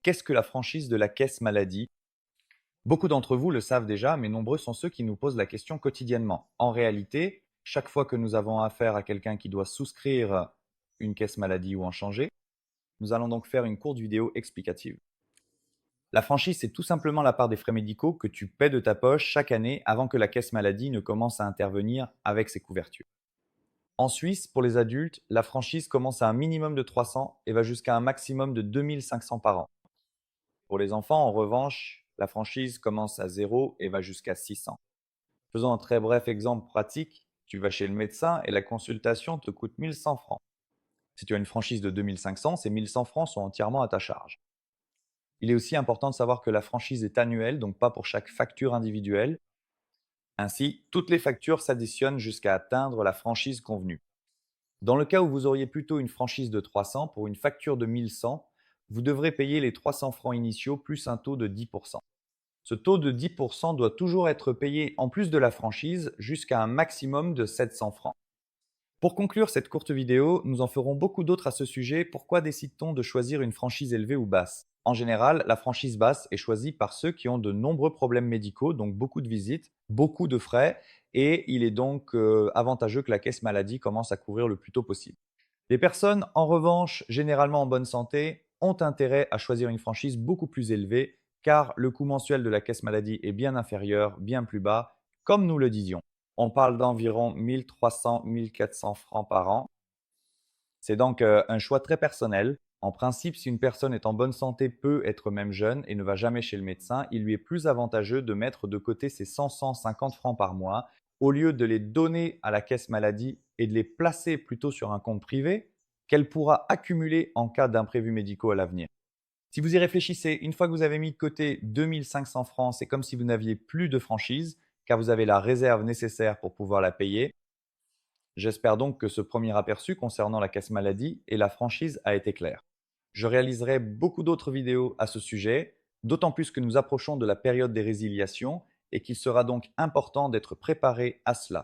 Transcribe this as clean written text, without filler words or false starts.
Qu'est-ce que la franchise de la caisse maladie? Beaucoup d'entre vous le savent déjà, mais nombreux sont ceux qui nous posent la question quotidiennement. En réalité, chaque fois que nous avons affaire à quelqu'un qui doit souscrire une caisse maladie ou en changer, nous allons donc faire une courte vidéo explicative. La franchise, c'est tout simplement la part des frais médicaux que tu paies de ta poche chaque année avant que la caisse maladie ne commence à intervenir avec ses couvertures. En Suisse, pour les adultes, la franchise commence à un minimum de 300 et va jusqu'à un maximum de 2500 par an. Pour les enfants, en revanche, la franchise commence à 0 et va jusqu'à 600. Faisons un très bref exemple pratique. Tu vas chez le médecin et la consultation te coûte 1100 francs. Si tu as une franchise de 2500, ces 1100 francs sont entièrement à ta charge. Il est aussi important de savoir que la franchise est annuelle, donc pas pour chaque facture individuelle. Ainsi, toutes les factures s'additionnent jusqu'à atteindre la franchise convenue. Dans le cas où vous auriez plutôt une franchise de 300, pour une facture de 1100, vous devrez payer les 300 francs initiaux plus un taux de 10%. Ce taux de 10% doit toujours être payé en plus de la franchise jusqu'à un maximum de 700 francs. Pour conclure cette courte vidéo, nous en ferons beaucoup d'autres à ce sujet. Pourquoi décide-t-on de choisir une franchise élevée ou basse? En général, la franchise basse est choisie par ceux qui ont de nombreux problèmes médicaux, donc beaucoup de visites, beaucoup de frais, et il est donc avantageux que la caisse maladie commence à couvrir le plus tôt possible. Les personnes, en revanche, généralement en bonne santé, ont intérêt à choisir une franchise beaucoup plus élevée, car le coût mensuel de la caisse maladie est bien inférieur, bien plus bas, comme nous le disions. On parle d'environ 1300-1400 francs par an. C'est donc un choix très personnel. En principe, si une personne est en bonne santé, peut être même jeune et ne va jamais chez le médecin, il lui est plus avantageux de mettre de côté ses 100-150 francs par mois au lieu de les donner à la caisse maladie et de les placer plutôt sur un compte privé qu'elle pourra accumuler en cas d'imprévus médicaux à l'avenir. Si vous y réfléchissez, une fois que vous avez mis de côté 2500 francs, c'est comme si vous n'aviez plus de franchise, car vous avez la réserve nécessaire pour pouvoir la payer. J'espère donc que ce premier aperçu concernant la caisse maladie et la franchise a été clair. Je réaliserai beaucoup d'autres vidéos à ce sujet, d'autant plus que nous approchons de la période des résiliations et qu'il sera donc important d'être préparé à cela.